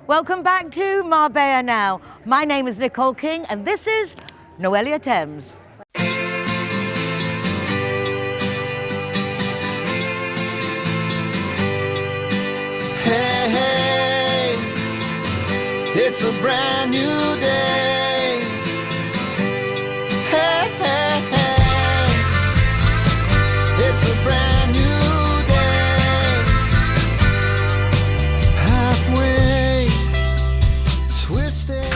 Welcome back to Marbella Now. My name is Nicole King and this is Noelia Thames. Hey, hey, it's a brand new day. Hey, hey, hey, it's a brand new day. Halfway twisted.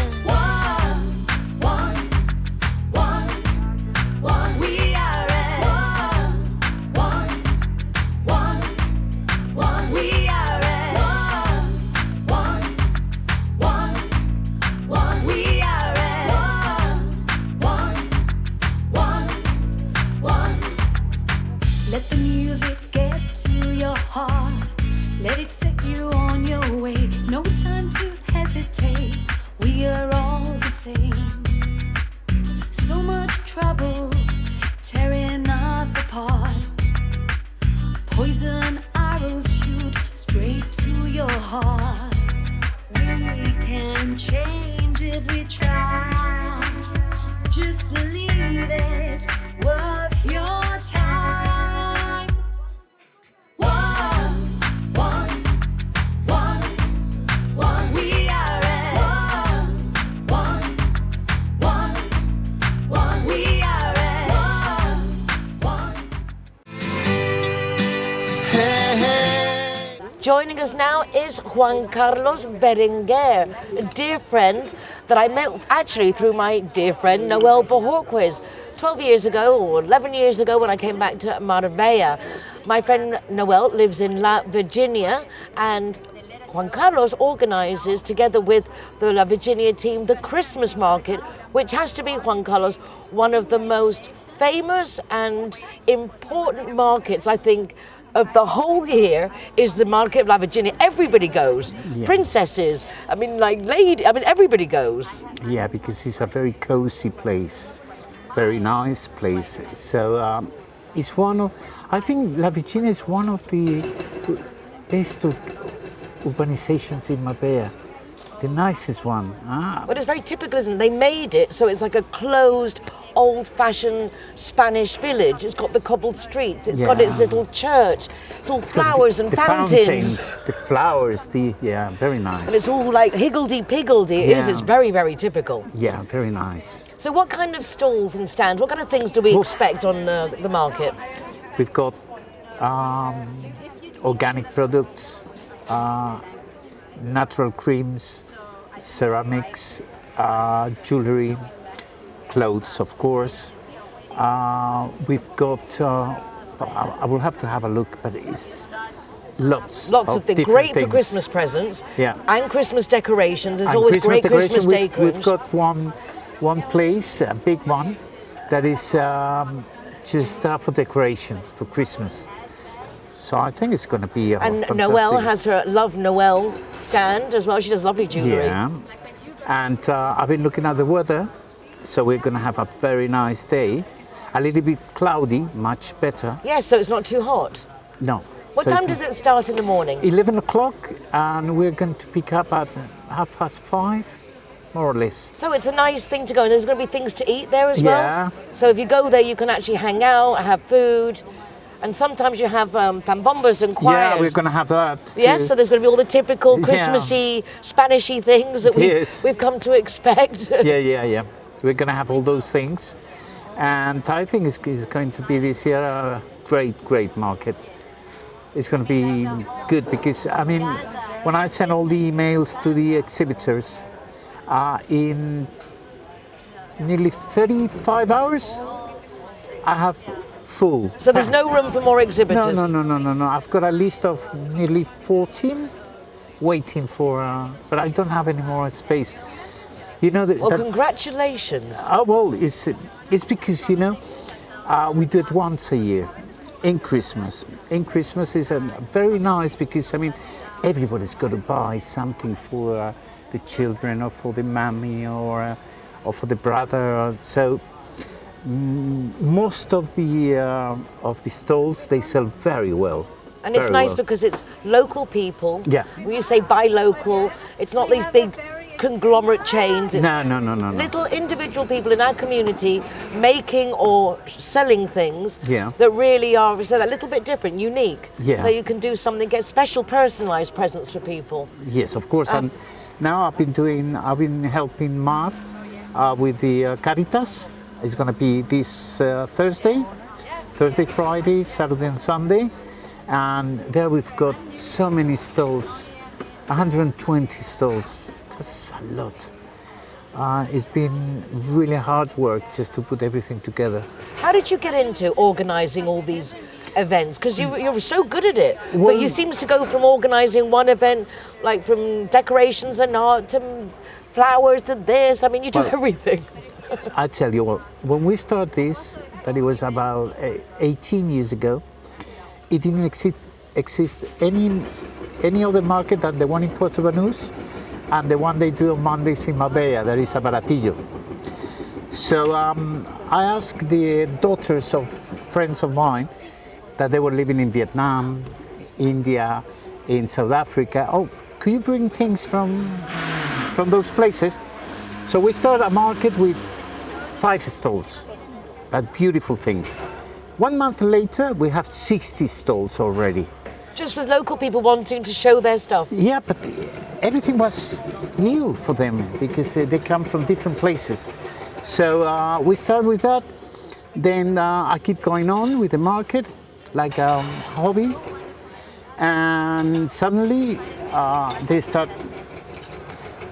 We are at one. We are at one. We are at one. Let the music get to your heart. Let it set you on your way. No time to hesitate. We are all the same. So much trouble tearing us apart. Poison arrows shoot straight to your heart. We can change if we try. Just believe it's worth your time. One. We are at one. We are at one. Hey, hey. Joining us now is Juan Carlos Berenguer, a dear friend that I met actually through my dear friend Noel Puedes. 12 years ago or 11 years ago when I came back to Marbella. My friend Noel lives in La Virginia and Juan Carlos organizes together with the La Virginia team the Christmas market, which has to be, Juan Carlos, one of the most famous and important markets, I think, of the whole year is the market of La Virginia. Everybody goes. Yeah. Princesses, everybody goes. Yeah, because it's a very cozy place, very nice place. So it's I think La Virginia is one of the best urbanizations in Marbella, the nicest one. But it's very typical, isn't it? They made it so it's like a closed, old-fashioned Spanish village. It's got the cobbled streets. It's got its little church. It's all flowers and the fountains. The flowers, very nice. And it's all like higgledy-piggledy. It is. It's very, very typical. Yeah, very nice. So what kind of stalls and stands, what kind of things do we expect on the market? We've got organic products, natural creams, ceramics, jewelry, clothes, of course. We've got, I will have to have a look, but it's lots of things. different Great things. for Christmas presents. Yeah. And Christmas decorations. There's And always great Christmas we've decorations. got one place, a big one, that is just for decoration for Christmas. So I think it's going to be And fantastic. Noelle has her Love Noel stand as well. She does lovely jewellery. Yeah, and I've been looking at the weather, so we're going to have a very nice day. A little bit cloudy, much better. Yes, so it's not too hot. No. What So time it's does it start in the morning? 11 o'clock, and we're going to pick up at 5:30, more or less. So it's a nice thing to go, and there's going to be things to eat there as well? Yeah. So if you go there, you can actually hang out, have food, and sometimes you have tambombas and choirs. Yeah, we're going to have that. Yes, too. so there's going to be all the typical Yeah. Christmassy, Spanishy things that Yes. we've come to expect. Yeah. We're going to have all those things. And I think it's going to be this year a great market. It's going to be good because, I mean, when I send all the emails to the exhibitors, in nearly 35 hours, I have full. So there's no room for more exhibitors? No. I've got a list of nearly 14 waiting for, but I don't have any more space. You know Well, congratulations. well, it's because, you know, we do it once a year in Christmas. In Christmas is very nice because, I mean, everybody's got to buy something for the children or for the mommy or for the brother. So most of the stalls, they sell very well. And it's Very nice well. because it's local people. Yeah. When you say buy local, It's not these big conglomerate chains. It's No. little individual people in our community making or selling things Yeah. that really are so a little bit different, unique. Yeah. So you can do something, get special personalized presents for people. Yes, of course. And now I've been helping Mar with the Caritas. It's going to be this Thursday, Friday, Saturday and Sunday. And there we've got so many stalls, 120 stalls. That's a lot. It's been really hard work just to put everything together. How did you get into organizing all these events? Because you're so good at it. Well- But you seems to go from organizing one event, like from decorations and art to flowers to this. I mean, you do Well- everything. I tell you what, when we started this, that it was about 18 years ago, it didn't exist any other market than the one in Puerto Banús and the one they do on Mondays in Marbella, that is a Baratillo. So I asked the daughters of friends of mine that they were living in Vietnam, India, in South Africa. Oh, could you bring things from those places? So we started a market with 5 stalls, but beautiful things. 1 month later, we have 60 stalls already. Just with local people wanting to show their stuff. Yeah, but everything was new for them because they come from different places. So we start with that. Then I keep going on with the market like a hobby. And suddenly they start,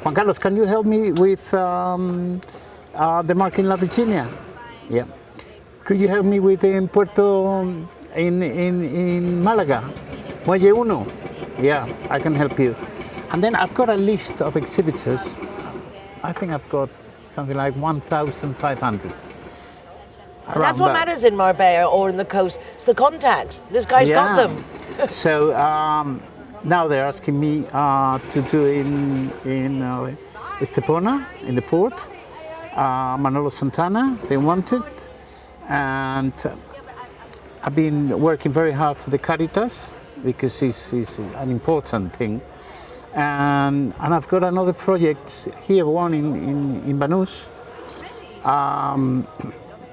Juan Carlos, can you help me with the market in La Virginia? Yeah. Could you help me with in Puerto, in Malaga? Muelle Uno? Yeah, I can help you. And then I've got a list of exhibitors. I think I've got something like 1,500. That's what matters in Marbella or in the coast. It's the contacts. This guy's got them. So now they're asking me to do in Estepona, in the port. Manolo Santana, they want it. And I've been working very hard for the Caritas because it's an important thing. And I've got another project here, one in Banús.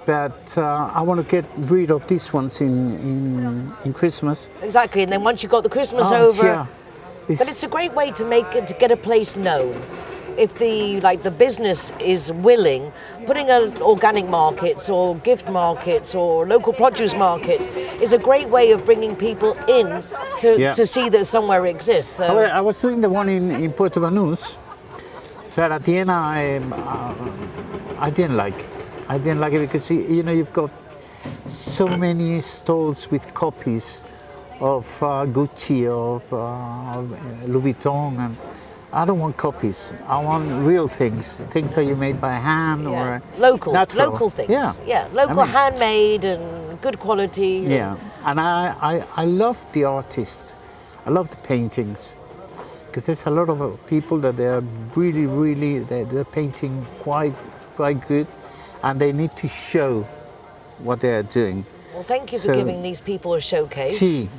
But I want to get rid of these ones in Christmas. Exactly, and then once you've got the Christmas Oh, over, yeah. but it's a great way to get a place known. If the business is willing, putting organic markets or gift markets or local produce markets is a great way of bringing people in to see that somewhere exists. So. I was doing the one in Puerto Banús, but at the end I didn't like it. I didn't like it because you've got so many stalls with copies of Gucci, of Louis Vuitton, and I don't want copies. I want real things that you made by hand or local things. Yeah, local, handmade and good quality. Yeah, and I love the artists. I love the paintings because there's a lot of people that they are really they're painting quite good, and they need to show what they are doing. Well, thank you for giving these people a showcase. See,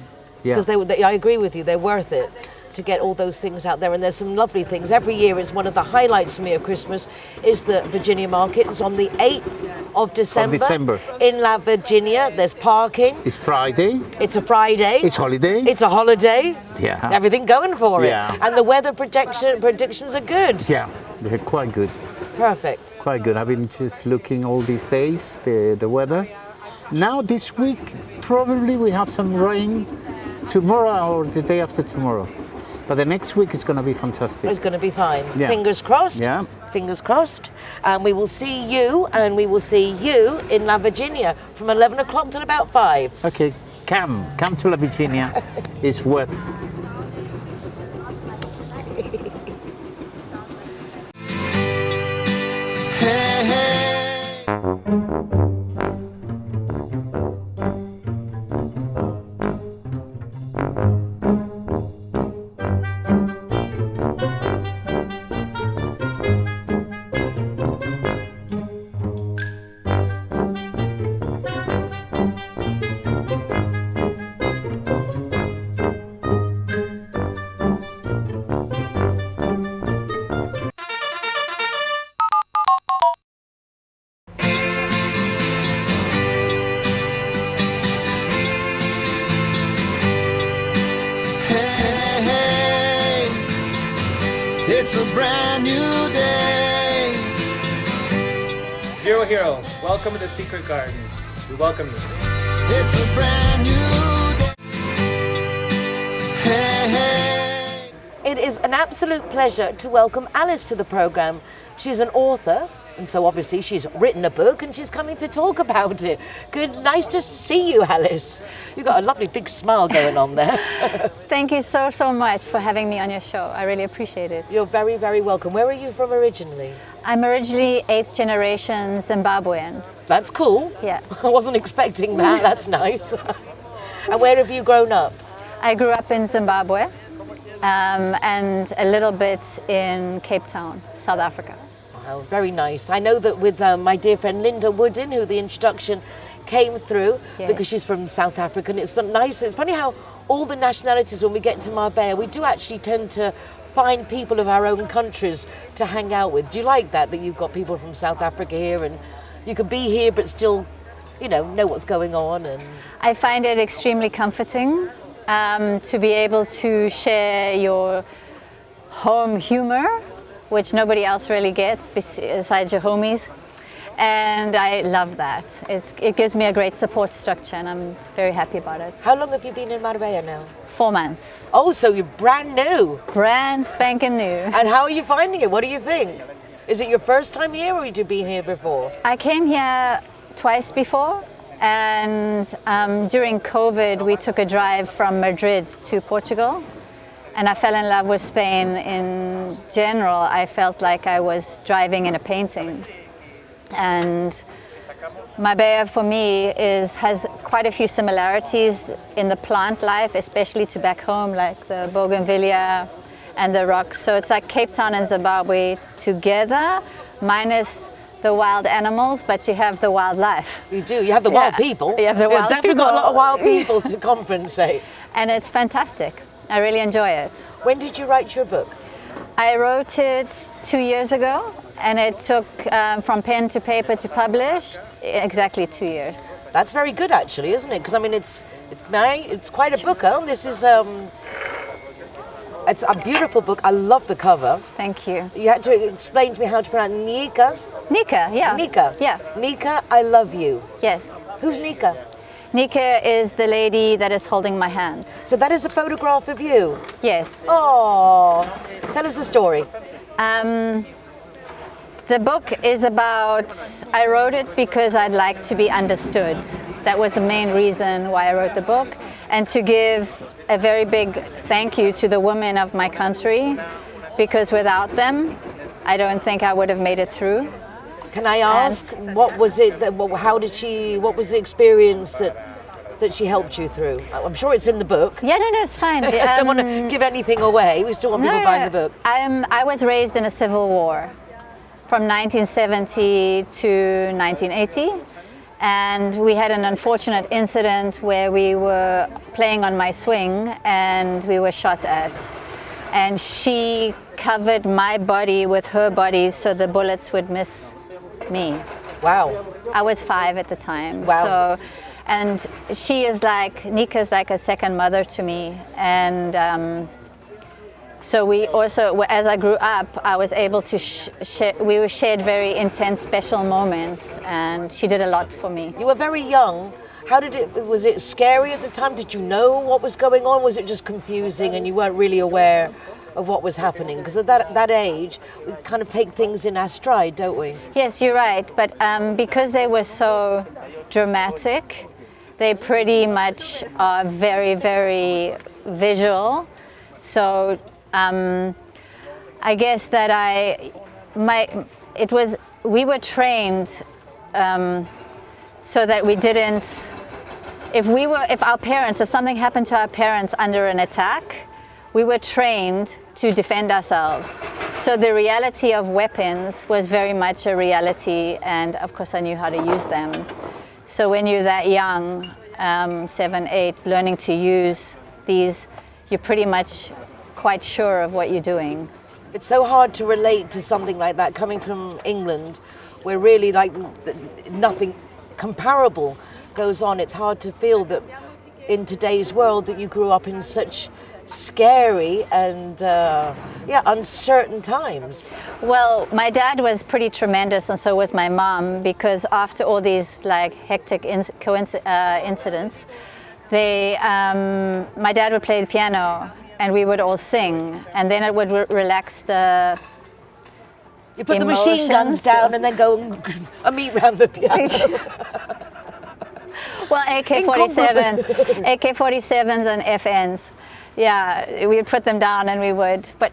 yeah. Because I agree with you, they're worth it to get all those things out there, and there's some lovely things. Every year is one of the highlights for me of Christmas is the Virginia Market. It's on the 8th of December. In La Virginia. There's parking. It's Friday. It's a Friday. It's holiday. It's a holiday. Yeah. Everything going for it. Yeah. And the weather predictions are good. Yeah, they're quite good. Perfect. Quite good. I've been just looking all these days, the weather. Now this week, probably we have some rain tomorrow or the day after tomorrow. But the next week is going to be fantastic. It's going to be fine. Yeah. Fingers crossed. Yeah. Fingers crossed. And we will see you in La Virginia from 11 o'clock till about 5. Okay, come to La Virginia. It's worth. Hey, hey. It's a brand new day. Zero Hero, welcome to the Secret Garden. We welcome you. It's a brand new day. Hey, hey. It is an absolute pleasure to welcome Alice to the program. She's an author, and so obviously she's written a book and she's coming to talk about it. Good, nice to see you, Alice. You've got a lovely big smile going on there. Thank you so much for having me on your show. I really appreciate it. You're very, very welcome. Where are you from originally? I'm originally 8th generation Zimbabwean. That's cool. Yeah. I wasn't expecting that. That's nice. And where have you grown up? I grew up in Zimbabwe and a little bit in Cape Town, South Africa. Wow, very nice. I know that with my dear friend Linda Wooden, who the introduction came through, Yes. because she's from South Africa, and it's nice. It's funny how all the nationalities, when we get to Marbella, we do actually tend to find people of our own countries to hang out with. Do you like that you've got people from South Africa here, and you can be here but still, know what's going on? And I find it extremely comforting to be able to share your home humor, which nobody else really gets besides your homies. And I love that. It gives me a great support structure and I'm very happy about it. how long have you been in Marbella now? 4 months. Oh, so you're brand new. Brand spanking new. And how are you finding it? What do you think? Is it your first time here, or had you been here before? I came here twice before, and during COVID we took a drive from Madrid to Portugal, and I fell in love with Spain in general. I felt like I was driving in a painting. And Marbella for me has quite a few similarities in the plant life, especially to back home, like the bougainvillea and the rocks. So it's like Cape Town and Zimbabwe together, minus the wild animals, but you have the wildlife. You do. You have the wild Yeah. people. You have the wild definitely got a lot of people. wild people to compensate. And it's fantastic. I really enjoy it. When did you write your book? I wrote it 2 years ago, and it took from pen to paper to publish exactly 2 years. That's very good, actually, isn't it? Because I mean, it's quite a book. Huh? This is it's a beautiful book. I love the cover. Thank you. You had to explain to me how to pronounce Nika. Nika, yeah. Nika. Yeah, Nika, I love you. yes. Who's Nika? Nika is the lady that is holding my hand. So that is a photograph of you. Yes. Oh, tell us the story. The book is about, I wrote it because I'd like to be understood. That was the main reason why I wrote the book. And to give a very big thank you to the women of my country, because without them, I don't think I would have made it through. Can I ask, what was it? What was the experience that she helped you through? I'm sure it's in the book. Yeah, no, it's fine. I don't want to give anything away. We still want people buying the book. I was raised in a civil war from 1970 to 1980. And we had an unfortunate incident where we were playing on my swing and we were shot at. And she covered my body with her body so the bullets would miss me. Wow. I was 5 at the time. Wow. So, and Nika's like a second mother to me. And so we also, as I grew up, I was able to we shared very intense, special moments, and she did a lot for me. You were very young. Was it scary at the time? Did you know what was going on? Was it just confusing and you weren't really aware of what was happening? Because at that age, we kind of take things in our stride, don't we? Yes, you're right. But because they were so dramatic, they pretty much are very, very visual. So I guess that we were trained so that we didn't. If something happened to our parents under an attack, we were trained to defend ourselves. So the reality of weapons was very much a reality, and of course I knew how to use them. So when you're that young, 7, 8, learning to use these, you're pretty much quite sure of what you're doing. It's so hard to relate to something like that coming from England, where really nothing comparable goes on. It's hard to feel that in today's world that you grew up in such scary and uncertain times. Well, my dad was pretty tremendous, and so was my mom, because after all these like hectic incidents, my dad would play the piano and we would all sing, and then it would relax the You put the machine guns down and then go and meet round the piano. Well, AK-47s and FNs. Yeah, we would put them down and we would, but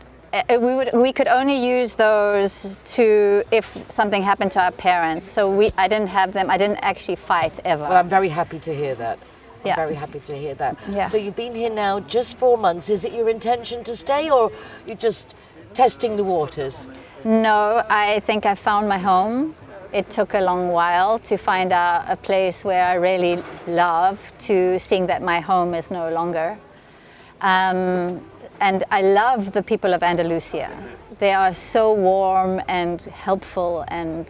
we could only use those if something happened to our parents. So I didn't have them. I didn't actually fight ever. Well, I'm very happy to hear that. Yeah. I'm very happy to hear that. Yeah. So you've been here now just 4 months. Is it your intention to stay, or you're just testing the waters? No, I think I found my home. It took a long while to find a place where I really love, to seeing that my home is no longer. And I love the people of Andalusia. They are so warm and helpful, and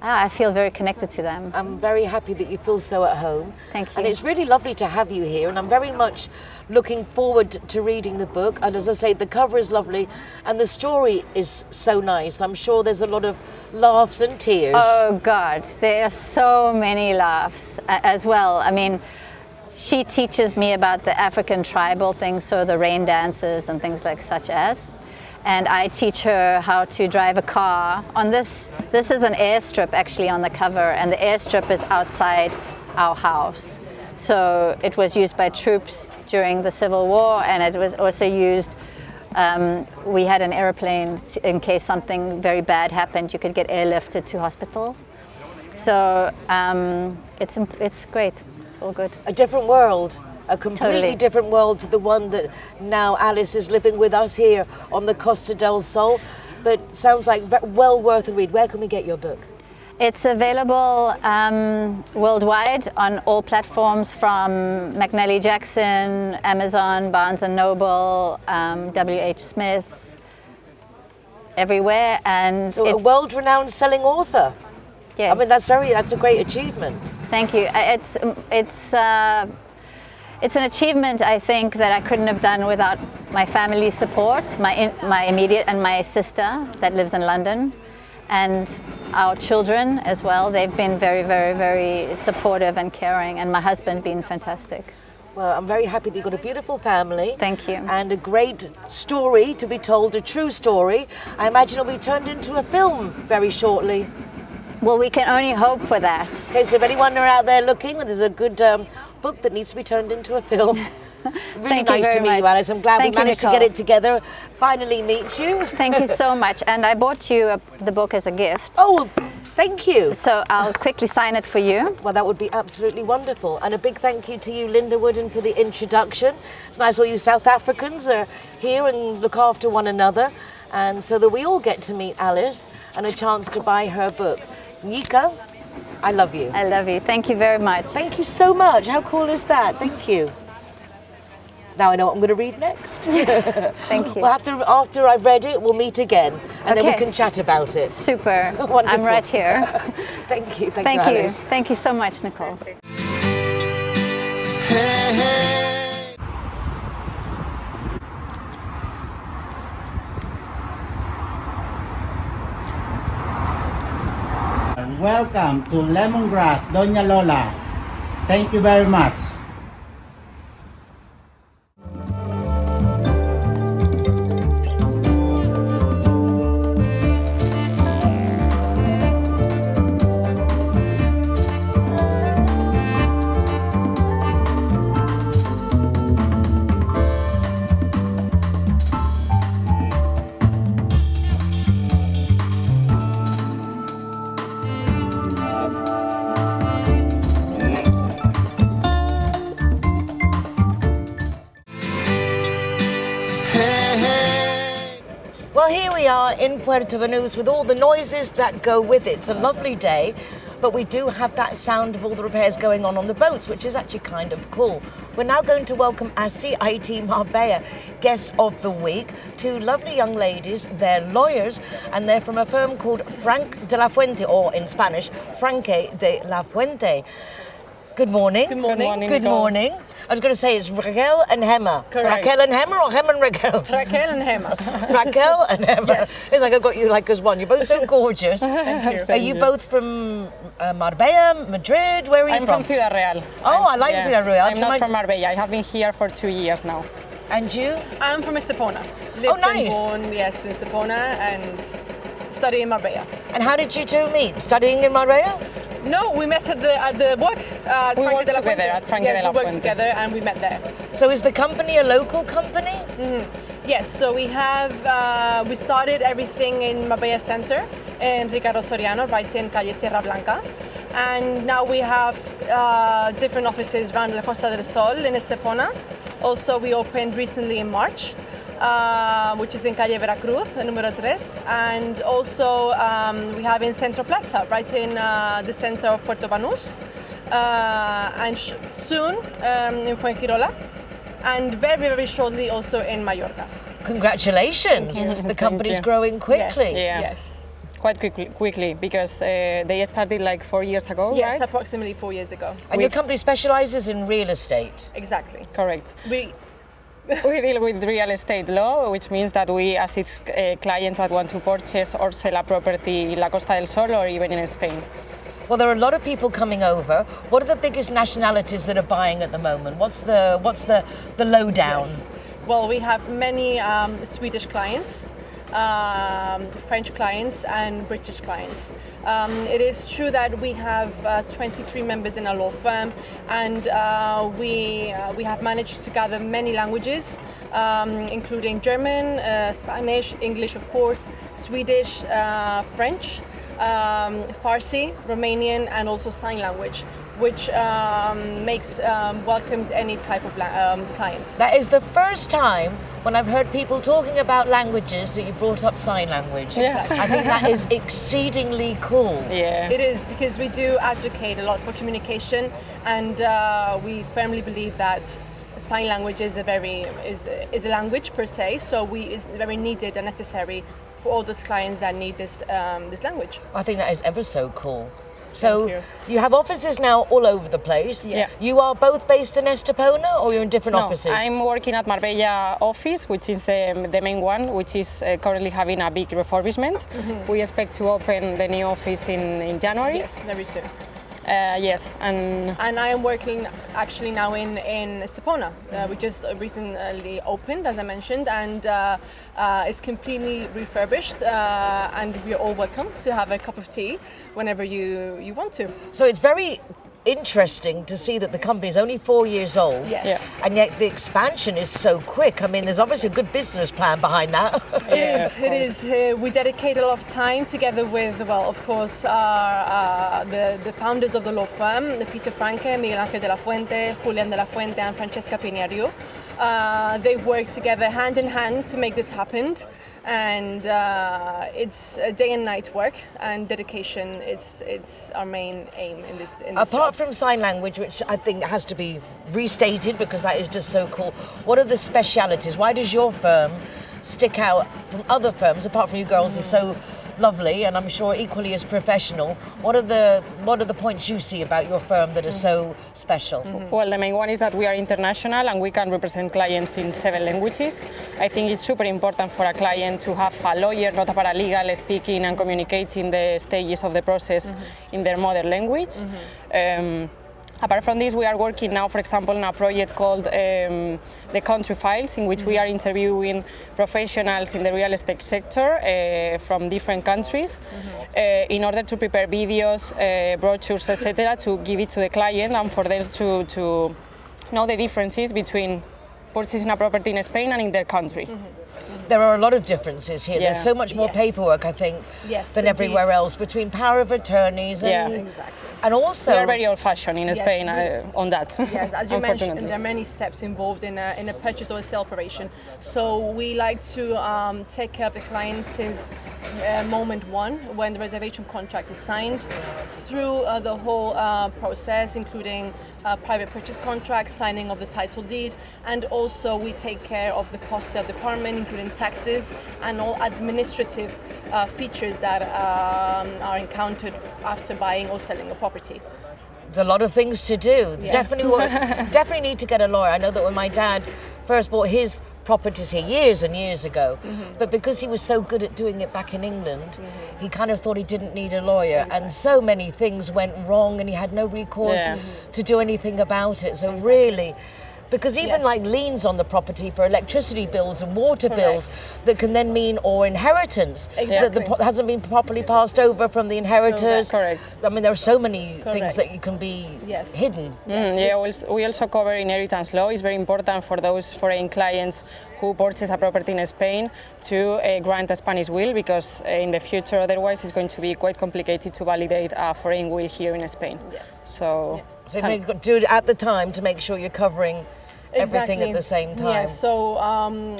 I feel very connected to them. I'm very happy that you feel so at home. Thank you. And it's really lovely to have you here, and I'm very much looking forward to reading the book. And as I say, the cover is lovely and the story is so nice. I'm sure there's a lot of laughs and tears. Oh God, there are so many laughs as well. I mean, she teaches me about the African tribal things, so the rain dances and things like such as. And I teach her how to drive a car. On this is an airstrip actually on the cover, and the airstrip is outside our house. So it was used by troops during the Civil War, and it was also used, we had an airplane in case something very bad happened, you could get airlifted to hospital. So it's great. It's all good. A different world, a completely Totally. different world to the one that now Alice is living with us here on the Costa del Sol. But sounds like well worth a read. Where can we get your book? It's available worldwide on all platforms, from McNally Jackson, Amazon, Barnes & Noble, W.H. Smith, everywhere. And So a world-renowned selling author. yes. I mean, that's a great achievement. Thank you. It's an achievement, I think, that I couldn't have done without my family support, my immediate, and my sister that lives in London, and our children as well. They've been very, very, very supportive and caring, and my husband been fantastic. Well, I'm very happy that you've got a beautiful family. Thank you. And a great story to be told, a true story. I imagine it'll be turned into a film very shortly. Well, we can only hope for that. Okay, so if anyone are out there looking, there's a good book that needs to be turned into a film. Really Thank you nice to very meet you, much. Alice. I'm glad Thank we you, managed to Nicole. get it together, finally meet you. Thank you so much. And I bought you the book as a gift. Oh, thank you. So I'll quickly sign it for you. Well, that would be absolutely wonderful. And a big thank you to you, Linda Wooden, for the introduction. It's nice all you South Africans are here and look after one another, and so that we all get to meet Alice and a chance to buy her book. Nika, I love you. I love you. Thank you very much. Thank you so much. How cool is that? Thank you. Now I know what I'm going to read next. Thank you. Well, after I've read it, we'll meet again, and then we Okay. can chat about it. Super. Wonderful. I'm right here. Thank you. Thank you. Alice. Thank you so much, Nicole. Hey, hey. Welcome to Lemongrass, Doña Lola. Thank you very much. Well, here we are in Puerto Banús with all the noises that go with it. It's a lovely day, but we do have that sound of all the repairs going on the boats, which is actually kind of cool. We're now going to welcome our CIT Marbella guests of the week, two lovely young ladies. They're lawyers, and they're from a firm called Frank de la Fuente, or in Spanish, Franque de la Fuente. Good morning. Good morning. Good morning. I was going to say it's Raquel and Gemma. Correct. Raquel and Gemma or Gemma and Raquel? Raquel and Gemma. Raquel and Gemma. Yes. It's like I got you like as one. You're both so gorgeous. Thank you. Are you both from Marbella, Madrid? Where are you I'm from Ciudad Real. Oh, I like Ciudad Real. I'm not from Marbella. I have been here for 2 years now. And you? I'm from Estepona. Lived Oh, nice. and born, yes, in Estepona and study in Marbella. And how did you two meet? Studying in Marbella? No, we met at the work. We Franque worked de la together Fuente. at Franque yes, de la we worked Fuente. together and we met there. So is the company a local company? Yes, so we have, we started everything in Marbella Center in Ricardo Soriano, right in Calle Sierra Blanca. And now we have different offices around La Costa del Sol in Estepona. Also, we opened recently in March, which is in Calle Veracruz, número 3. And also we have in Centro Plaza, right in the center of Puerto Banús. And soon in Fuengirola. And very, very shortly also in Mallorca. Congratulations! The company's you. growing quickly. Yeah. Yes. Quite quickly because they started like 4 years ago, Yes, right? approximately 4 years ago. And your company specializes in real estate. Exactly. Correct. We We deal with real estate law, which means that we assist clients that want to purchase or sell a property in La Costa del Sol or even in Spain. Well, there are a lot of people coming over. What are the biggest nationalities that are buying at the moment? What's the lowdown? Yes. Well, we have many Swedish clients, French clients, and British clients. It is true that we have 23 members in our law firm, and we have managed to gather many languages, including German, Spanish, English, of course, Swedish, French, Farsi, Romanian, and also sign language, which makes welcomed any type of client. That is the first time when I've heard people talking about languages that you brought up sign language. Yeah. I think that is exceedingly cool. Yeah. It is, because we do advocate a lot for communication, and we firmly believe that sign language is a language per se, so it's very needed and necessary for all those clients that need this language. I think that is ever so cool. So Thank you have offices now all over the place. Yes. You are both based in Estepona, or you're in different No, offices? I'm working at Marbella office, which is the main one, which is currently having a big refurbishment. We expect to open the new office in January. Yes, very soon. Yes, and And I am working actually now in Estepona. We just recently opened, as I mentioned, and it's completely refurbished, and we're all welcome to have a cup of tea whenever you want to. So it's very interesting to see that the company is only 4 years old. Yes. Yeah. And yet the expansion is so quick. I mean, there's obviously a good business plan behind that. It is. We dedicate a lot of time together with, well, of course, the founders of the law firm, Peter Franke, Miguel Ángel de la Fuente, Julián de la Fuente, and Francesca Piñario. They work together hand in hand to make this happen, and it's a day and night work and dedication. It's our main aim in this. Apart job. from sign language, which I think has to be restated because that is just so cool, what are the specialities? Why does your firm stick out from other firms, apart from you girls are so lovely and I'm sure equally as professional? What are the points you see about your firm that are so special? well, the main one is that we are international and we can represent clients in 7 languages. I think it's super important for a client to have a lawyer, not a paralegal, speaking and communicating the stages of the process in their mother language. Apart from this, we are working now, for example, on a project called the Country Files, in which we are interviewing professionals in the real estate sector from different countries in order to prepare videos, brochures, etc., to give it to the client and for them to know the differences between purchasing a property in Spain and in their country. There are a lot of differences here. Yeah. There's so much more Yes. paperwork, I think, Yes, than indeed. everywhere else, between power of attorneys and, Yeah. Exactly. and also... We are very old-fashioned in Yes, Spain we- on that. Yes, as you mentioned, unfortunately. there are many steps involved in a purchase or a sale operation. So we like to take care of the client since moment one, when the reservation contract is signed, through the whole process, including private purchase contract, signing of the title deed, and also we take care of the post-sale department, including taxes and all administrative features that are encountered after buying or selling a property. There's a lot of things to do. Yes. Definitely need to get a lawyer. I know that when my dad first bought his properties here years and years ago, but because he was so good at doing it back in England, he kind of thought he didn't need a lawyer, and so many things went wrong and he had no recourse to do anything about it. So really, because even Yes. like liens on the property for electricity bills and water bills that can then mean, or inheritance that hasn't been properly passed over from the inheritors. Correct. I mean, there are so many things Correct. that you can be Yes. hidden. We also cover inheritance law. It's very important for those foreign clients who purchase a property in Spain to grant a Spanish will, because in the future otherwise it's going to be quite complicated to validate a foreign will here in Spain. Yes. So do it at the time to make sure you're covering everything at the same time. Yeah, so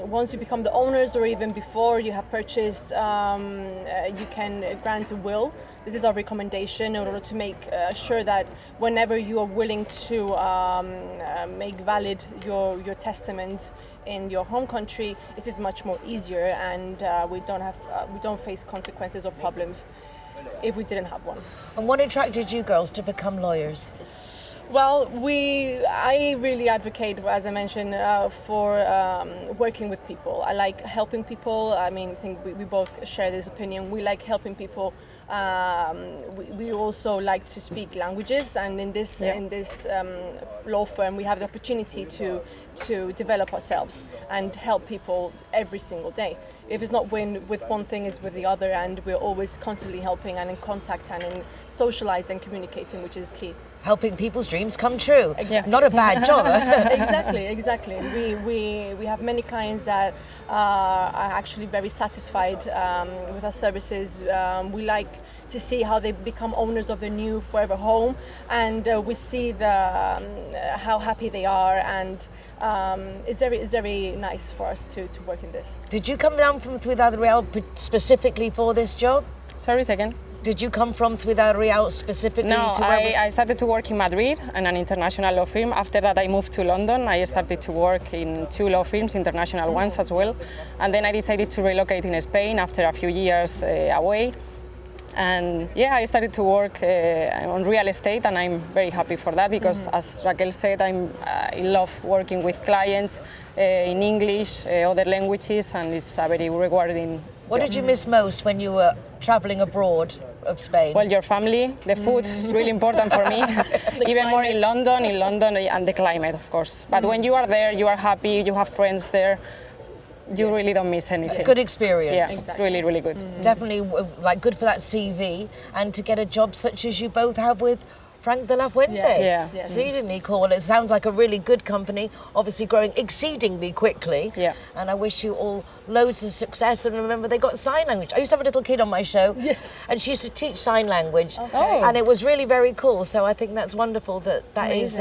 once you become the owners, or even before you have purchased, you can grant a will. This is our recommendation in order to make sure that whenever you are willing to make valid your testament in your home country, it is much more easier, and we don't face consequences or problems if we didn't have one. And what attracted you girls to become lawyers? Well, I really advocate, as I mentioned, for working with people. I like helping people. I mean, I think we both share this opinion. We like helping people. We also like to speak languages, and in this law firm, we have the opportunity to develop ourselves and help people every single day. If it's not with one thing, it's with the other, and we're always constantly helping and in contact and in socializing and communicating, which is key. Helping people's dreams come true. Exactly. Not a bad job. Exactly. We have many clients that are actually very satisfied with our services. We like to see how they become owners of their new forever home, and we see how happy they are, and it's very nice for us to work in this. Did you come down from Ciudad Real specifically for this job? Sorry, second. Did you come from Ciudad Real specifically? No, to where I started to work in Madrid in an international law firm. After that, I moved to London. I started to work in 2 law firms, international ones as well. And then I decided to relocate in Spain after a few years away. And I started to work on real estate, and I'm very happy for that, because as Raquel said, I love working with clients in English, other languages, and it's a very rewarding What job. did you miss most when you were traveling abroad of Spain? Well, your family, the food is really important for me, even more in London, and the climate, of course. But when you are there, you are happy, you have friends there, you really don't miss anything. Good experience. Yeah, really, really good. Definitely like good for that CV, and to get a job such as you both have with Frank de la Fuente. Yeah. Yes. Exceedingly cool. It sounds like a really good company, obviously growing exceedingly quickly. Yeah. And I wish you all loads of success. And remember, they got sign language. I used to have a little kid on my show, and she used to teach sign language. Okay. And it was really very cool. So I think that's wonderful that is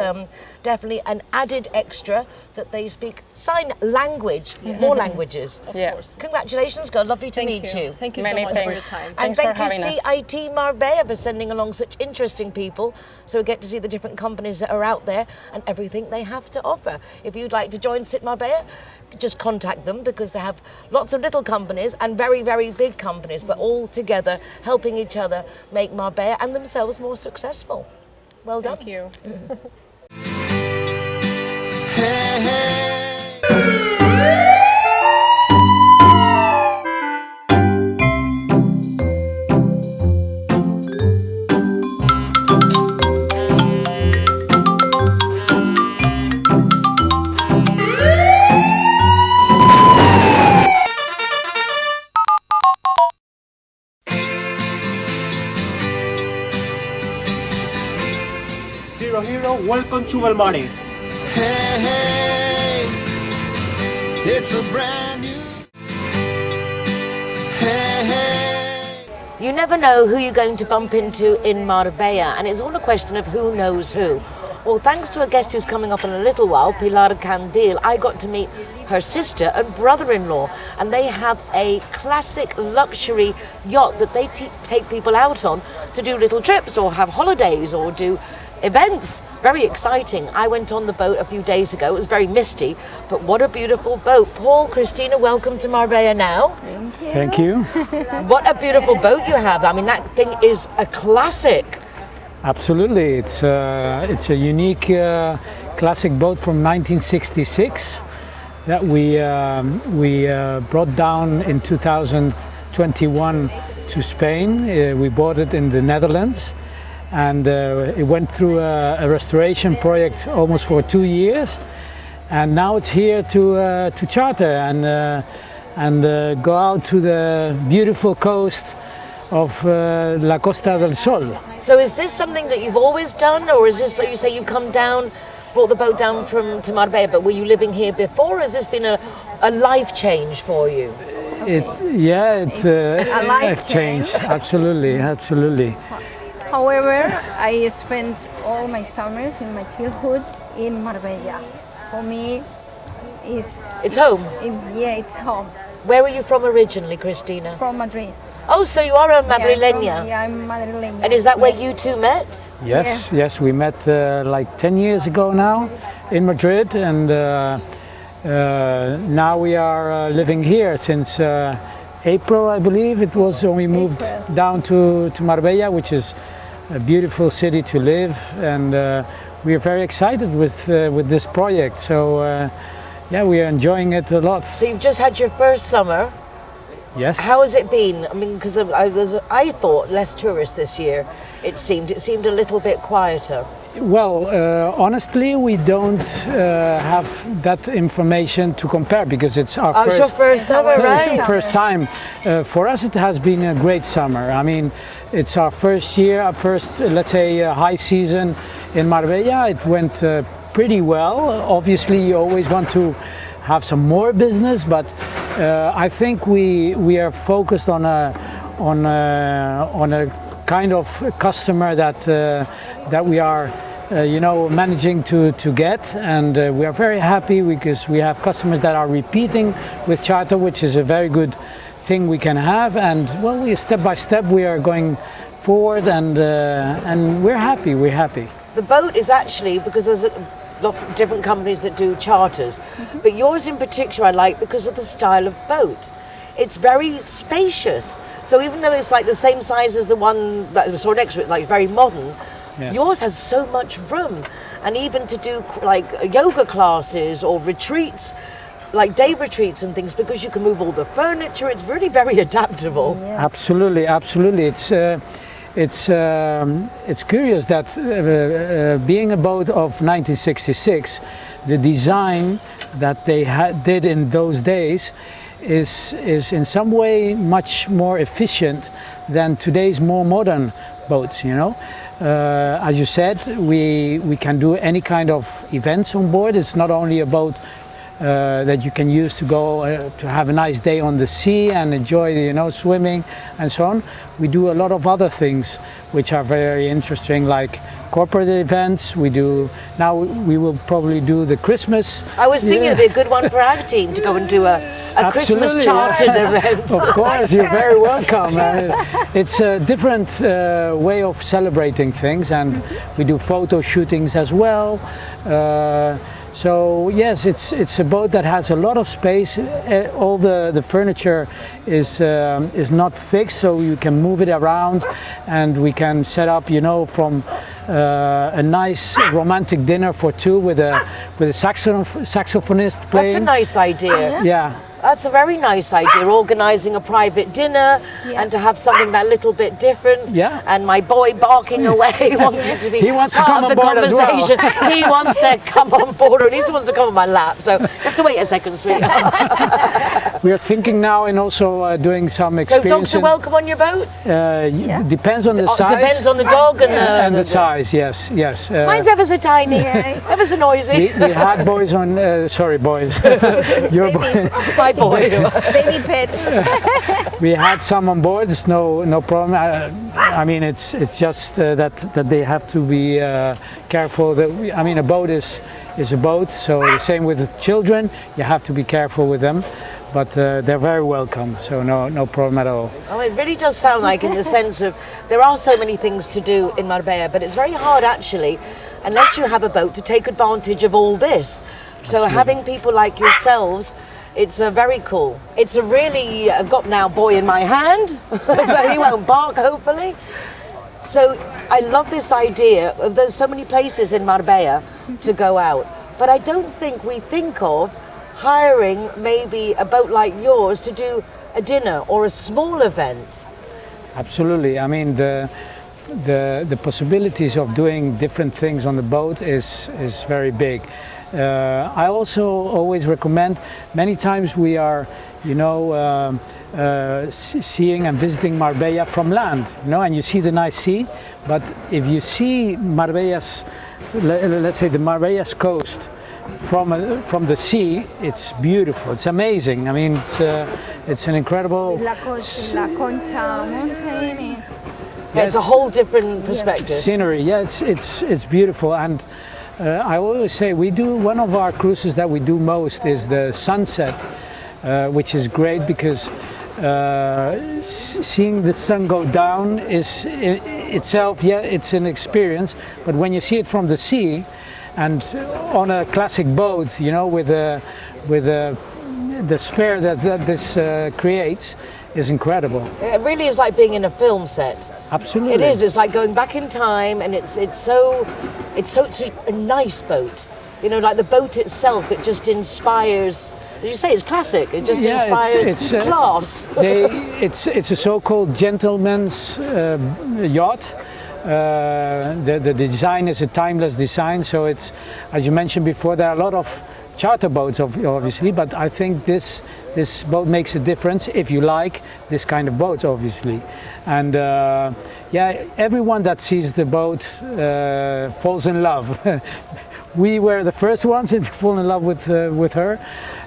definitely an added extra, that they speak sign language, more languages. Of Yeah. course. Congratulations, girl. Lovely to meet you. Thank you Many so much for your thanks. time. And Thanks for thank you, having us. CIT Marbella, for sending along such interesting people, so we get to see the different companies that are out there and everything they have to offer. If you'd like to join CIT Marbella, just contact them, because they have lots of little companies and very, very big companies, but all together helping each other make Marbella and themselves more successful. Well done. Thank you. Hey, hey. Zero Hero, welcome to Belmari. Hey, hey, it's a brand new. Hey, hey, You never know who you're going to bump into in Marbella, and it's all a question of who knows who. Well, thanks to a guest who's coming up in a little while, Pilar Candil, I got to meet her sister and brother-in-law, and they have a classic luxury yacht that they take people out on to do little trips or have holidays or do events. Very exciting. I went on the boat a few days ago. It was very misty, but what a beautiful boat. Paul, Christina, welcome to Marbella Now. Thank you. What a beautiful boat you have. I mean, that thing is a classic. Absolutely, it's a unique classic boat from 1966 that we brought down in 2021 to Spain. We bought it in the Netherlands, and it went through a restoration project almost for 2 years, and now it's here to charter and go out to the beautiful coast of La Costa del Sol. So is this something that you've always done, or is this, you say you come down, brought the boat down to Marbella, but were you living here before, or has this been a life change for you? It's a life change. Absolutely. However, I spent all my summers in my childhood in Marbella. For me, it's home. It's home. Where are you from originally, Cristina? From Madrid. Oh, so you are a Madrileña? Yeah, I'm Madrileña. And is that where you two met? Yes, we met like 10 years ago now in Madrid, and now we are living here since April, I believe it was, when we moved down to Marbella, which is a beautiful city to live, and we are very excited with this project. So we are enjoying it a lot. So you've just had your first summer. Yes. How has it been? I mean, because I thought less tourists this year. It seemed a little bit quieter. Well, honestly, we don't have that information to compare because it's our your first summer, right? First time. For us, it has been a great summer. I mean, it's our first year, our first, let's say, high season in Marbella. It went pretty well. Obviously, you always want to have some more business, but I think we are focused on a kind of customer that we are managing to get, and we are very happy because we have customers that are repeating with charter, which is a very good thing we can have. And well, we step by step we are going forward, and we're happy. The boat is actually, because there's a lot of different companies that do charters, but yours in particular I like because of the style of boat. It's very spacious. So even though it's like the same size as the one that we saw next to it, like very modern, yours has so much room. And even to do like yoga classes or retreats, like day retreats and things, because you can move all the furniture, it's really very adaptable. Yeah. Absolutely. It's curious that being a boat of 1966, the design that they did in those days is in some way much more efficient than today's more modern boats. As you said, we can do any kind of events on board. It's not only a boat that you can use to go to have a nice day on the sea and enjoy swimming and so on. We do a lot of other things which are very interesting, like corporate events. We will probably do the Christmas. I was thinking it'd be a good one for our team to go and do a Christmas chartered event. Of course, you're very welcome. It's a different way of celebrating things, and we do photo shootings as well. So yes, it's a boat that has a lot of space. All the furniture is not fixed, so you can move it around, and we can set up, from a nice romantic dinner for two with a saxophonist playing. That's a nice idea. Yeah. That's a very nice idea, organising a private dinner and to have something that little bit different. Yeah. And my boy barking away, wanting to be he wants to part come of the on board conversation. as well. He wants to come on board, and he wants to come on my lap. So you have to wait a second, sweetheart. We are thinking now and also doing some experience. So dogs are welcome on your boat? Depends on the size. Depends on the dog and the size. Yes. Mine's ever so tiny, ever so noisy. We had boys on. Sorry, boys. Your boy. My boy. Baby pets. We had some on board. It's no problem. I mean, it's just that they have to be careful. A boat is a boat. So the same with the children. You have to be careful with them. But they're very welcome, so no problem at all. Oh, it really does sound like, in the sense of, there are so many things to do in Marbella, but it's very hard actually, unless you have a boat, to take advantage of all this. So having people like yourselves, it's very cool. It's a really, I've got now boy in my hand, so he won't bark hopefully. So I love this idea of there's so many places in Marbella to go out, but I don't think we think of hiring maybe a boat like yours to do a dinner or a small event. Absolutely. I mean, the possibilities of doing different things on the boat is very big. I also always recommend, many times we are, seeing and visiting Marbella from land, and you see the nice sea, but if you see Marbella's, let's say the Marbella's coast from the sea, it's beautiful, it's amazing. I mean, it's an incredible... La Concha mountain is... Yeah, it's a whole different perspective. Scenery, yeah, it's beautiful. And I always say one of our cruises that we do most is the sunset, which is great because seeing the sun go down is itself, yeah, it's an experience. But when you see it from the sea and on a classic boat, with the sphere that this creates, is incredible. It really is like being in a film set. Absolutely. It is. It's like going back in time, and it's such a nice boat. Like the boat itself, it just inspires. As you say, it's classic. It just inspires it's class. It's a so-called gentleman's yacht. The design is a timeless design. So it's, as you mentioned before, there are a lot of charter boats, obviously, but I think this boat makes a difference if you like this kind of boats, obviously. And everyone that sees the boat falls in love. We were the first ones to fall in love with her,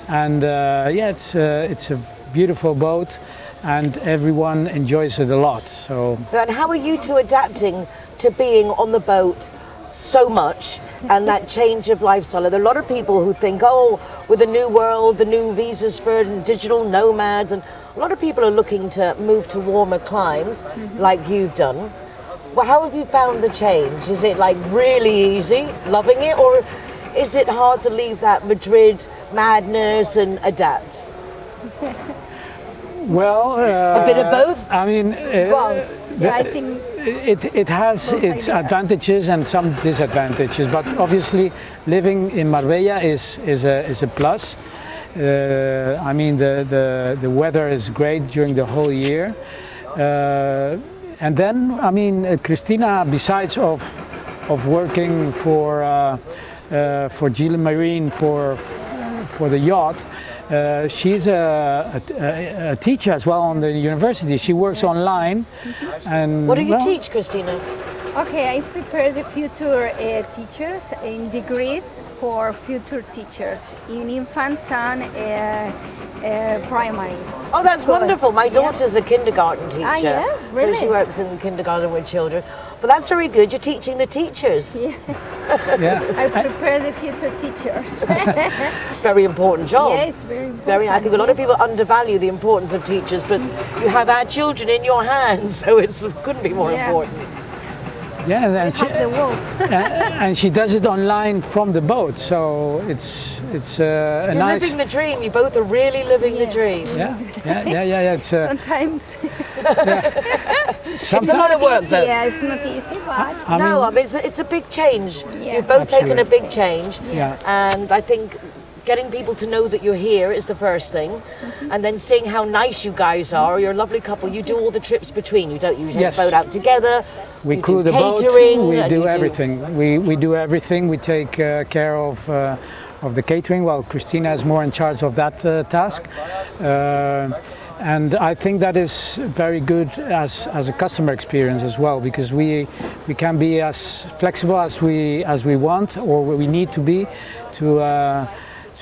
and it's a beautiful boat, and everyone enjoys it a lot. So and how are you two adapting to being on the boat so much and that change of lifestyle? There are a lot of people who think, with the new world, the new visas for digital nomads, and a lot of people are looking to move to warmer climes, like you've done. Well, how have you found the change? Is it like really easy, loving it, or is it hard to leave that Madrid madness and adapt? Well, a bit of both. I mean, I think it has its advantages and some disadvantages, but obviously living in Marbella is a plus. I mean, the weather is great during the whole year, and then I mean, Christina, besides of working for Gila Marine for the yacht. She's a teacher as well on the university. She works online. And what do you teach, Christina? Okay, I prepare the future teachers in degrees for future teachers in infants and primary. Oh, that's wonderful. My daughter's a kindergarten teacher. Ah, yeah? Really? She works in kindergarten with children. But that's very good. You're teaching the teachers. Yeah. Yeah. I prepare the future teachers. Very important job. Yeah, it's very important. I think a lot of people undervalue the importance of teachers, but you have our children in your hands, so it couldn't be more important. Yeah, and she does it online from the boat, so it's a You're nice. living the dream. You both are really living the dream. Yeah. It's, Sometimes. It's a lot of work, though. Yeah, it's not easy, but I mean, it's a big change. Yeah. You've both taken a Absolutely. big change, Yeah. and I think getting people to know that you're here is the first thing, and then seeing how nice you guys are. You're a lovely couple. You do all the trips between. You don't. You take Yes. the boat out together. We you crew do the boat. catering, We and do you everything. We do everything. We take care of the catering. Well, Christina is more in charge of that task, and I think that is very good as a customer experience as well, because we can be as flexible as we want or we need to be to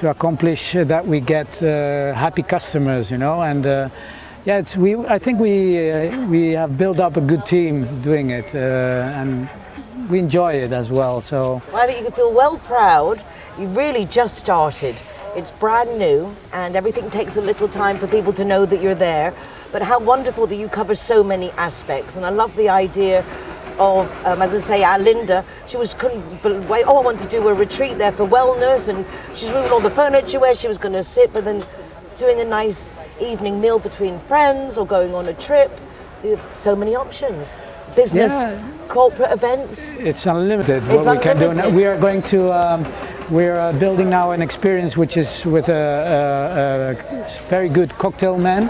accomplish that we get happy customers, and. I think we have built up a good team doing it, and we enjoy it as well. So I think you can feel well proud. You really just started. It's brand new, and everything takes a little time for people to know that you're there. But how wonderful that you cover so many aspects, and I love the idea of, as I say, Linda, she couldn't wait. I want to do a retreat there for wellness, and she's moving all the furniture where she was going to sit, but then doing a nice evening meal between friends or going on a trip. So many options. business, Yeah. corporate events? It's unlimited. It's what we can do. unlimited. We are going to. We're building now an experience which is with a very good cocktail man.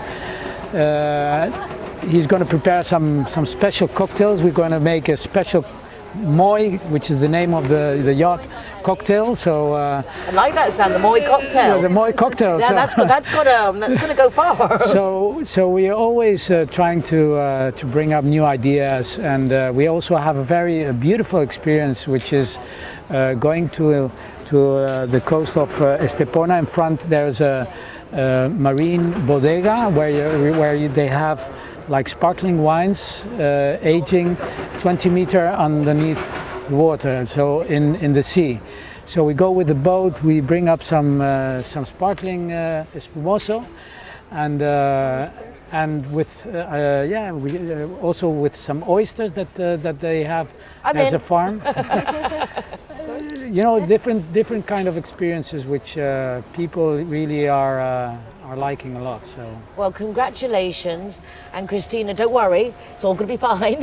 He's going to prepare some special cocktails. We're going to make a special Moi, which is the name of the yacht cocktail. So I like that sound, the Moi cocktail. yeah, the Moi cocktail. Yeah, so, that's going to go far. So we are always trying to bring up new ideas, and we also have a very beautiful experience, which is going to the coast of Estepona. In front there's a marine bodega where they have like sparkling wines aging 20 meters underneath the water, so in the sea. So we go with the boat, we bring up some sparkling espumoso, and with we also with some oysters that they have as a farm. You know, different kind of experiences which people really are liking a lot. So Well, congratulations, and Christina, don't worry, it's all going to be fine.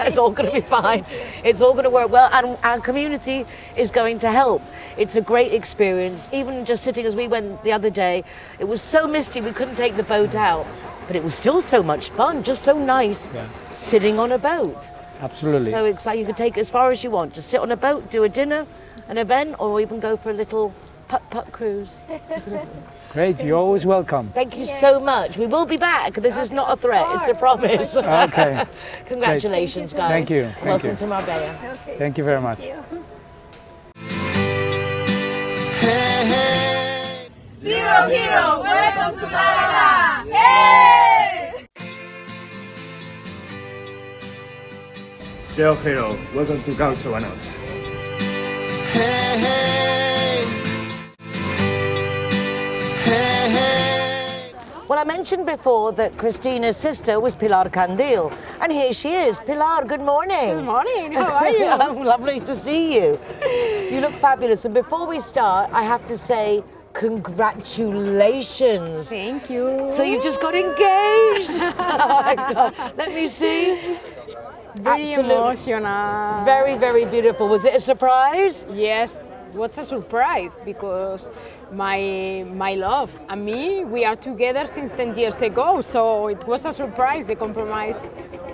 It's all going to be fine. It's all going to work well, and our community is going to help. It's a great experience. Even just sitting as we went the other day, it was so misty we couldn't take the boat out, but it was still so much fun, just so nice sitting on a boat. absolutely. So it's like you can take it as far as you want. Just sit on a boat, do a dinner, an event, or even go for a little putt-putt cruise. Great, you're always welcome. Thank you so much. We will be back. This is not a threat, it's a promise. Okay. Congratulations, guys. Thank you. Thank Welcome you. to Marbella. Thank you very much. Hey, hey. Zero Hero, welcome to Marbella! Yay! Zero Hero, welcome to Gauchovanos. Hey, hey. Hey, hey. Well, I mentioned before that Christina's sister was Pilar Candil, and here she is. Pilar, good morning. Good morning, how are you? Lovely to see you. You look fabulous. And before we start, I have to say, congratulations. Thank you. So you've just got engaged. Oh my God. Let me see. Very emotional. Very, very beautiful. Was it a surprise? Yes, what's a surprise, because my love and me, we are together since 10 years ago, so it was a surprise, the compromise.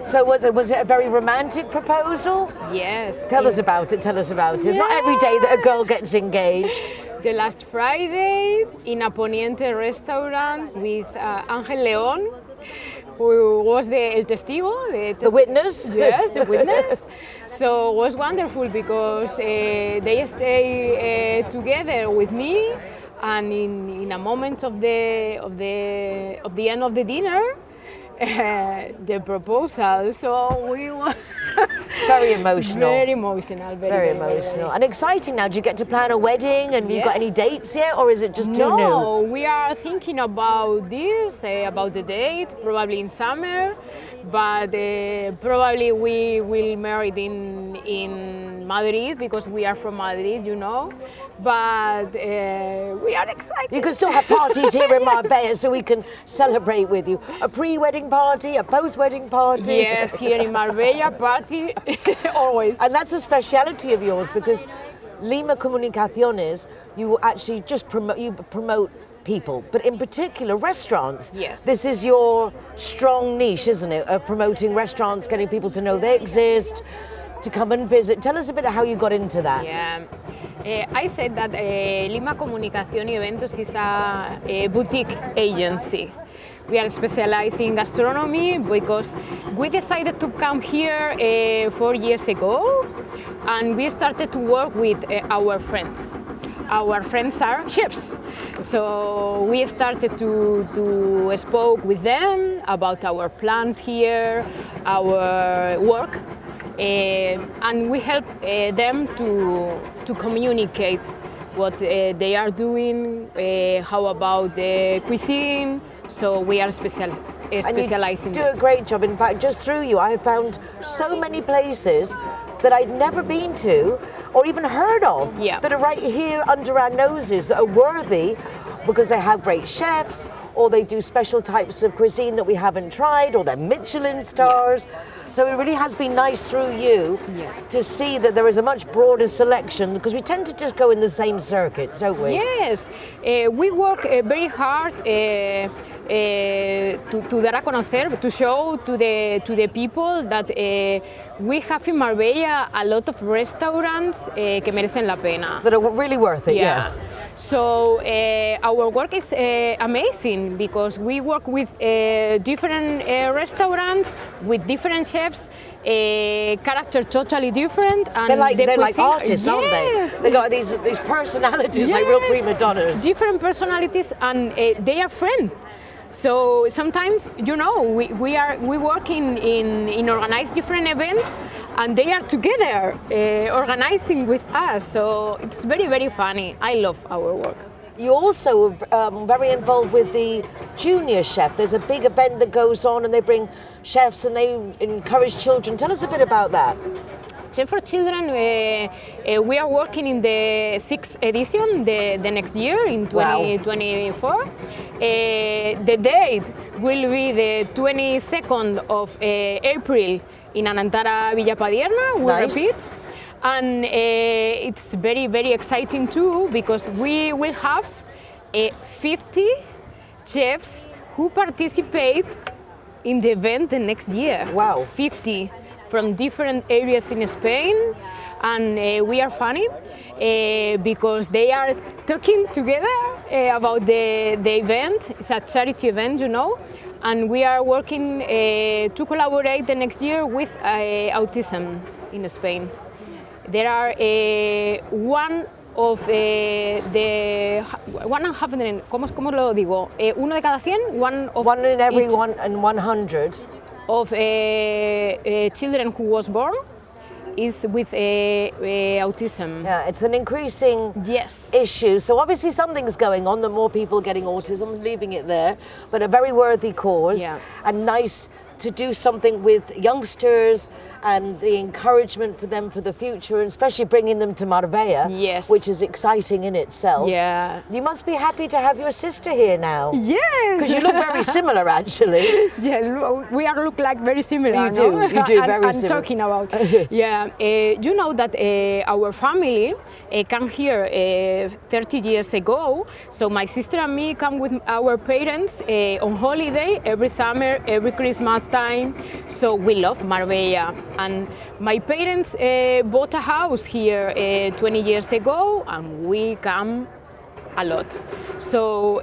So was it a very romantic proposal? Yes. Tell us about it, tell us about it. It's not every day that a girl gets engaged. The last Friday in a Poniente restaurant with Ángel León, who was el testigo. The witness? Yes, the witness. So it was wonderful because they stay together with me, and in a moment of the end of the dinner, the proposal. So we were very emotional. Very emotional. Very emotional. And exciting now. Do you get to plan a wedding, and you got any dates yet, or is it just too new? No, we are thinking about this, about the date, probably in summer, but probably we will marry in Madrid, because we are from Madrid, you know. But we are excited. You can still have parties here in Marbella, so we can celebrate with you. A pre-wedding party, a post-wedding party. Yes, here in Marbella, party always. And that's a speciality of yours, because Lima Comunicaciones, you actually just promote people, but in particular restaurants. Yes. This is your strong niche, isn't it? Of promoting restaurants, getting people to know they exist, to come and visit. Tell us a bit of how you got into that. Yeah. I said that Lima Comunicación y Eventos is a boutique agency. We are specialized in gastronomy because we decided to come here 4 years ago, and we started to work with our friends. Our friends are chefs, so we started to spoke with them about our plans here, our work, and we help them to communicate what they are doing, how about the cuisine. So we are specializing. And you do a great job. In fact, just through you, I have found so many places that I'd never been to or even heard of, that are right here under our noses, that are worthy because they have great chefs, or they do special types of cuisine that we haven't tried, or they're Michelin stars. So it really has been nice through you to see that there is a much broader selection, because we tend to just go in the same circuits, don't we? Yes, we work very hard to dar a conocer, to show to the people that we have in Marbella a lot of restaurants que merecen la pena. That are really worth it, yes. So our work is amazing, because we work with different restaurants, with different chefs, character totally different. And they're like cuisine, artists, aren't they? They got these personalities, like real prima donnas. Different personalities, and they are friends. So sometimes, you know, we work in organized different events, and they are together organizing with us. So it's very, very funny. I love our work. You also are very involved with the junior chef. There's a big event that goes on, and they bring chefs and they encourage children. Tell us a bit about that. Chef for Children, we are working in the 6th edition the next year in 2024. The date will be the 22nd of April in Anantara, Villa Padierna. We'll repeat. And it's very, very exciting too, because we will have 50 chefs who participate in the event the next year. Wow. 50. From different areas in Spain, and we are funny because they are talking together about the event. It's a charity event, you know, and we are working to collaborate the next year with autism in Spain. There are one of the 100, ¿cómo lo digo? Uno de cada 100, one in every 1 in 100. Of children who was born is with autism. Yeah, it's an increasing issue. So obviously something's going on, the more people getting autism, leaving it there, but a very worthy cause and nice to do something with youngsters and the encouragement for them for the future, and especially bringing them to Marbella, which is exciting in itself. Yeah. You must be happy to have your sister here now. Yes. Because you look very similar, actually. Yes, we are look like very similar. You do, you do, very similar. I'm talking about. You know that our family came here 30 years ago. So my sister and me come with our parents on holiday every summer, every Christmas time. So we love Marbella. And my parents bought a house here 20 years ago, and we come a lot. So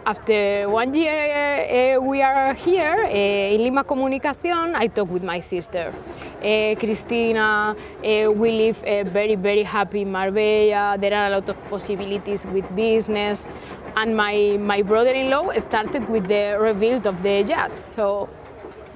after 1 year we are here in Lima Comunicación, I talk with my sister. Cristina, we live very, very happy in Marbella. There are a lot of possibilities with business. And my brother-in-law started with the rebuild of the yacht. So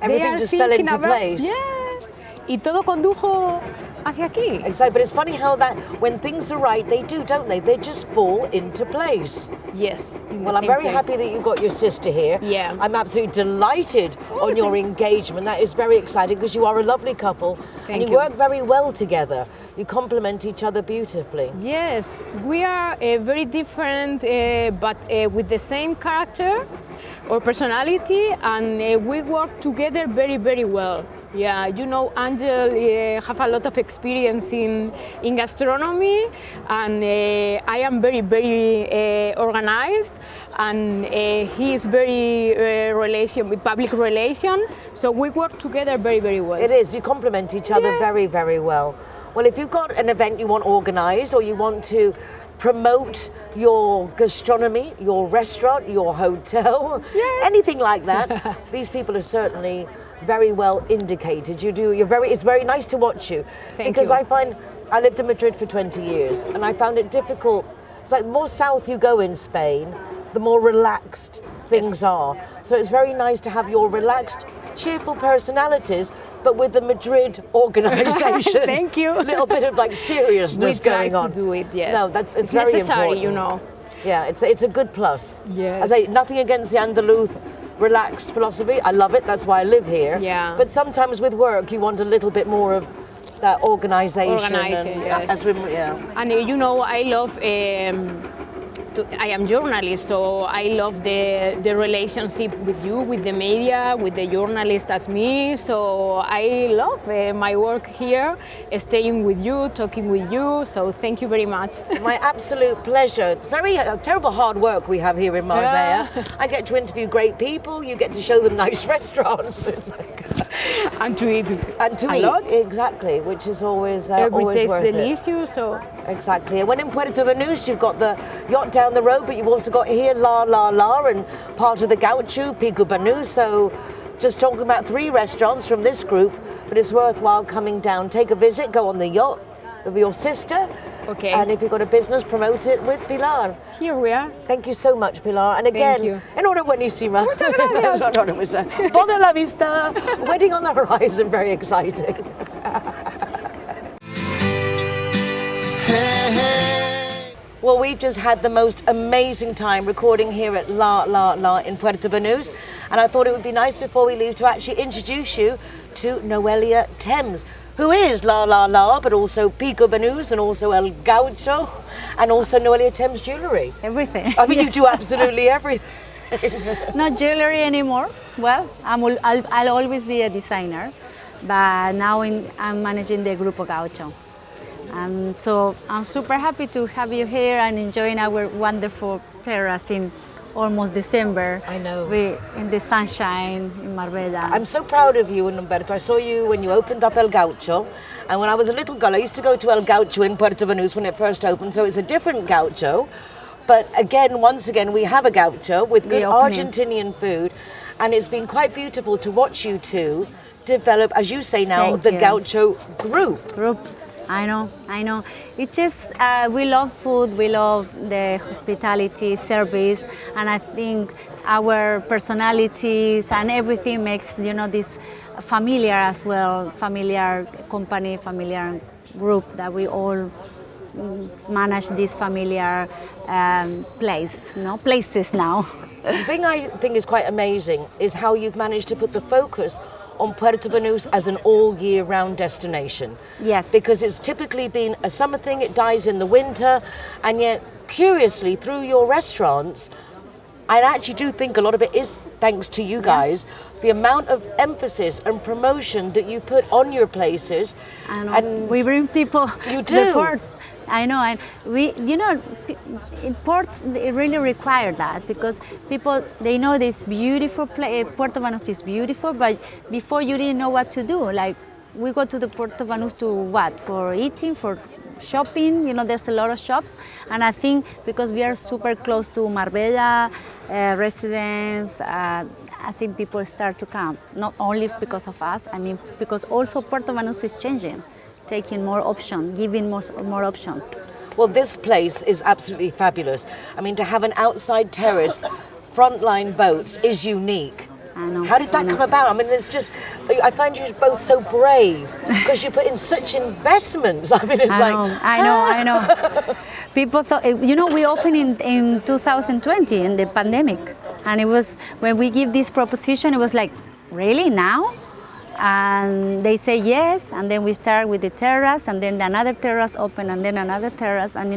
everything just fell into place. Yes, y todo condujo hacia aquí. Exactly, but it's funny how that, when things are right, they do, don't they? They just fall into place. Yes. Well, I'm very happy that you got your sister here. Yeah. I'm absolutely delighted on your engagement. That is very exciting, because you are a lovely couple and you work very well together. You complement each other beautifully. Yes, we are very different, but with the same character or personality, and we work together very, very well. Yeah, you know, Angel have a lot of experience in gastronomy, and I am very, very organized, and he is very with public relation. So we work together very, very well. It is. You complement each other very, very well. Well, if you've got an event you want organized, or you want to promote your gastronomy, your restaurant, your hotel, anything like that, these people are certainly very well indicated. It's very nice to watch you. Because I find, I lived in Madrid for 20 years, and I found it difficult. It's like the more south you go in Spain, the more relaxed things are. So it's very nice to have your relaxed, cheerful personalities, but with the Madrid organisation. Thank you. A little bit of like seriousness going on. We try to do it, yes. No, it's very necessary, important. you know. Yeah, it's a good plus. Yes. I say nothing against the Andaluz relaxed philosophy. I love it. That's why I live here. Yeah. But sometimes with work, you want a little bit more of that organisation. Organising, yes. And you know, I love I am journalist, so I love the relationship with you, with the media, with the journalist as me. So I love my work here, staying with you, talking with you. So thank you very much. My absolute pleasure. Very terrible hard work we have here in Marbella. Yeah. I get to interview great people. You get to show them nice restaurants. It's like, and to eat a lot. Exactly, which is always Every always taste worth delicious. So exactly. And when in Puerto Banús, you've got the yacht down the road, but you've also got here La La La and part of the Gaucho, Pico Banús. So just talking about 3 restaurants from this group, but it's worthwhile coming down. Take a visit, go on the yacht with your sister. Okay. And if you've got a business, promote it with Pilar. Here we are. Thank you so much, Pilar. And again, Thank buenísima. Muchas gracias. Toda la vista. Wedding on the horizon, very exciting. Well, we've just had the most amazing time recording here at La La La in Puerto Banús, and I thought it would be nice before we leave to actually introduce you to Noelia Thames, who is La La La, but also Pico Banús and also El Gaucho, and also Noelia Thames Jewellery. Everything. I mean, Yes. you do absolutely everything. Not jewelry anymore. Well, I'll always be a designer, but now I'm managing the Grupo Gaucho. So I'm super happy to have you here and enjoying our wonderful terrace in almost December. I know. In the sunshine in Marbella. I'm so proud of you, Humberto. I saw you when you opened up El Gaucho, and when I was a little girl, I used to go to El Gaucho in Puerto Banús when it first opened, so it's a different Gaucho. But again, once again, we have a Gaucho with good Argentinian food, and it's been quite beautiful to watch you two develop, as you say now, Thank the you. Gaucho group. I know. It's just, we love food, we love the hospitality, service, and I think our personalities and everything makes, this familiar as well, familiar company, familiar group, that we all manage this familiar places now. The thing I think is quite amazing is how you've managed to put the focus on Puerto Banús as an all-year-round destination. Yes. Because it's typically been a summer thing, it dies in the winter, and yet, curiously, through your restaurants, I actually do think a lot of it is thanks to you guys, the amount of emphasis and promotion that you put on your places. I know. And we bring people you to the do. port. I know, and we, in ports, it really require that, because people, they know this beautiful place, Puerto Banús is beautiful, but before you didn't know what to do. Like, we go to the Puerto Banús to what? For eating, for shopping, there's a lot of shops, and I think because we are super close to Marbella residents, I think people start to come, not only because of us, because also Puerto Banús is changing, taking more options, giving more options. Well, this place is absolutely fabulous. I mean, to have an outside terrace, frontline boats is unique. I know. How did that come about? I mean, it's just, I find you both so brave because you put in such investments. I mean, it's I know. People thought, we opened in 2020 in the pandemic. And it was, when we give this proposition, it was like, really, now? And they say yes, and then we start with the terrace, and then another terrace open, and then another terrace, and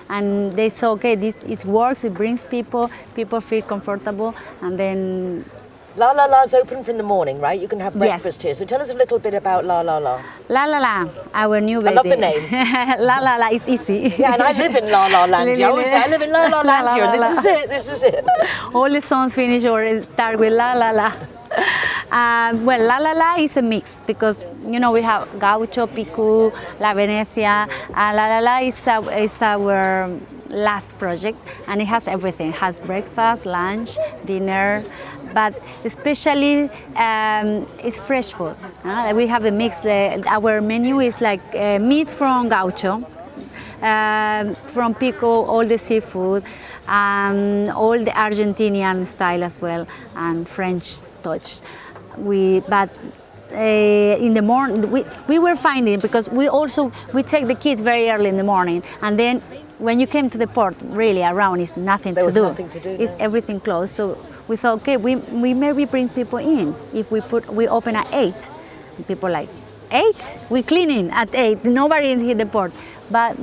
and they say, okay, it works, it brings people feel comfortable, and then. La La La's open from the morning, right? You can have breakfast here. So tell us a little bit about La La La. La La La, our new baby. I love the name. La La La, it's easy. Yeah, and I live in La La Land. I always say I live in La La Land here, and this is it. All the songs finish or start with La La La. Well, La La La is a mix, because we have Gaucho, Pico, La Venecia, and La La La is our last project, and it has everything. It has breakfast, lunch, dinner, but especially it's fresh food. We have a mix. Our menu is like meat from Gaucho, from Pico, all the seafood, all the Argentinian style as well, and French touch. But in the morning, we were finding, because we take the kids very early in the morning, and then when you came to the port, really around is nothing to do. Nothing to do. It's everything closed. So we thought, okay, we maybe bring people in if we open at 8. And people like 8? We cleaning at 8. Nobody in here the port. But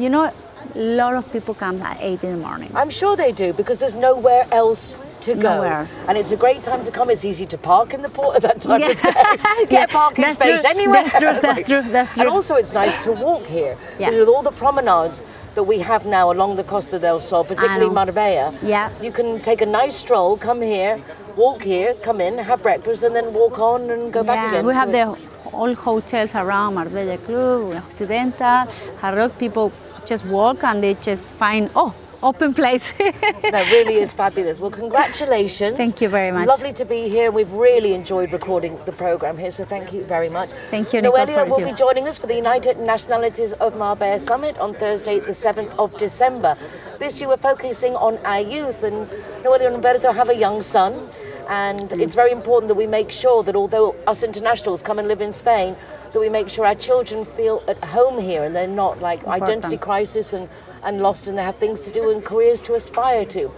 A lot of people come at 8 in the morning. I'm sure they do, because there's nowhere else to go. Nowhere. And it's a great time to come. It's easy to park in the port at that time Yeah. of day. Get a parking That's space true. anywhere. That's true. And also it's nice to walk here. Yeah. With all the promenades that we have now along the Costa del Sol, particularly know. Marbella. Yeah. You can take a nice stroll, come here, walk here, come in, have breakfast, and then walk on and go back again. We have So all hotels around Marbella Club, Occidental, Hard Rock. People just walk and they just find, open place. That really is fabulous. Well, congratulations. Thank you very much. Lovely to be here. We've really enjoyed recording the program here, so thank you very much. Thank you, Nicole, Noelia for will you. be joining us for the United Nationalities of Marbella Summit on Thursday, the 7th of December. This year we're focusing on our youth, and Noelia and Umberto have a young son, and it's very important that we make sure that although us internationals come and live in Spain, that we make sure our children feel at home here and they're not like identity crisis and lost, and they have things to do and careers to aspire to.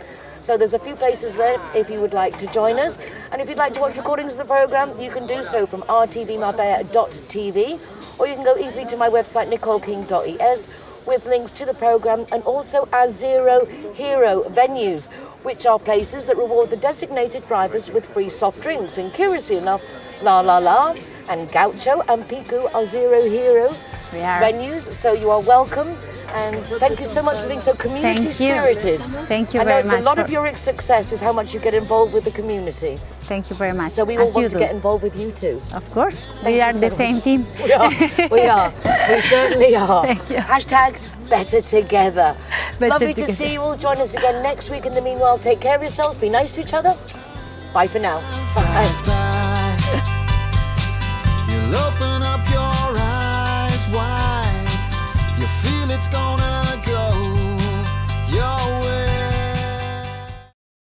So there's a few places there if you would like to join us. And if you'd like to watch recordings of the programme, you can do so from rtvmarbella.tv, or you can go easily to my website, nicoleking.es, with links to the programme and also our Zero Hero venues, which are places that reward the designated drivers with free soft drinks. And curiously enough, La La La and Gaucho and Piku are Zero Hero venues, so you are welcome. And thank you so much for being so community spirited. Thank you I know very it's much. a lot of your success is how much you get involved with the community. Thank you very much. So we all As you want to do. get involved with you too. Of course. Thank We you are the so same much. team. We are. We certainly are. Thank you. Hashtag better together. Better Lovely to together. see you all. Join us again next week. In the meanwhile, take care of yourselves. Be nice to each other. Bye for now. Flies by. You'll open up your eyes wide. You feel it's gonna go.